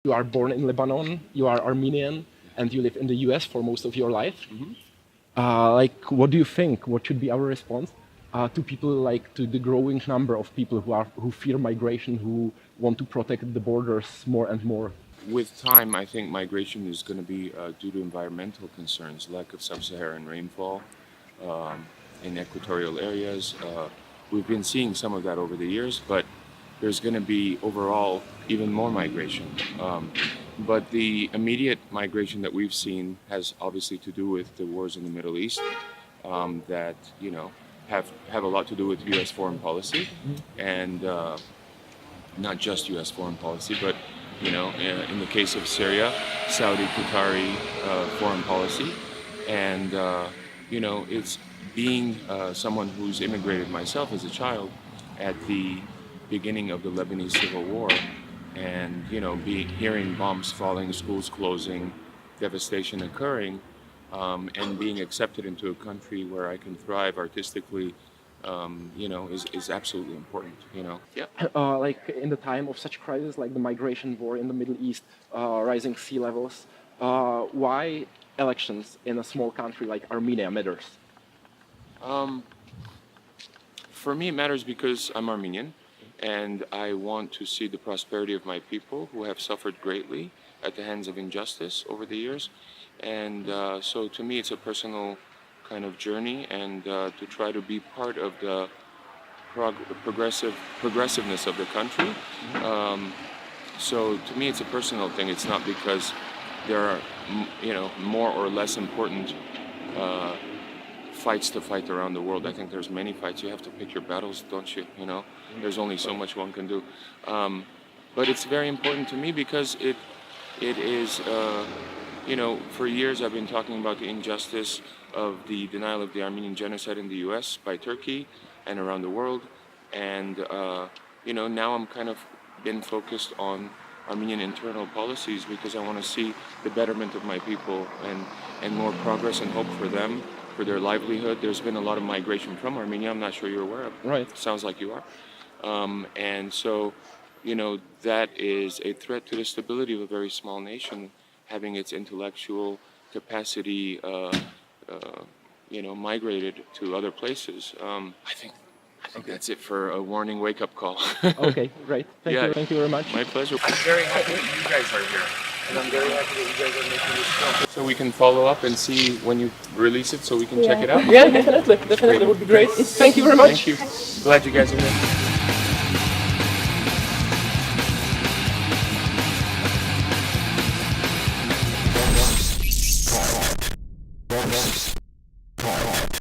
You are born in Lebanon, you are Armenian, and you live in the US for most of your life. What do you think? What should be our response to people, to the growing number of people who fear migration, who want to protect the borders more and more? With time, I think migration is going to be due to environmental concerns, lack of sub-Saharan rainfall in equatorial areas. We've been seeing some of that over the years, but there's going to be overall even more migration. But the immediate migration that we've seen has obviously to do with the wars in the Middle East that have a lot to do with U.S. foreign policy, and not just U.S. foreign policy, but in the case of Syria, Saudi Qatari foreign policy, and it's being someone who's immigrated myself as a child at the beginning of the Lebanese Civil War, and hearing bombs falling, schools closing, devastation occurring, and being accepted into a country where I can thrive artistically, is absolutely important. Yeah. In the time of such crisis, like the migration war in the Middle East, rising sea levels, why elections in a small country like Armenia matters? For me, it matters because I'm Armenian, and I want to see the prosperity of my people who have suffered greatly at the hands of injustice over the years. And so to me, it's a personal kind of journey, and to try to be part of the progressiveness of the country. So to me, it's a personal thing. It's not because there are, more or less important fights to fight around the world. I think there's many fights. You have to pick your battles, don't you? There's only so much one can do. But it's very important to me because it is, for years I've been talking about the injustice of the denial of the Armenian genocide in the U.S. by Turkey and around the world. And, now I'm kind of been focused on Armenian internal policies because I want to see the betterment of my people and more progress and hope for them, for their livelihood. There's been a lot of migration from Armenia. I'm not sure you're aware of. Right. Sounds like you are. And so, that is a threat to the stability of a very small nation, having its intellectual capacity, migrated to other places. I think that's it for a warning wake-up call. Okay, great. Thank you very much. My pleasure. I'm very happy that you guys are here. And I'm very happy that you guys are making this film. So we can follow up and see when you release it so we can check it out? Yeah, definitely. Definitely would be great. Thank you very much. Thank you. Glad you guys are here.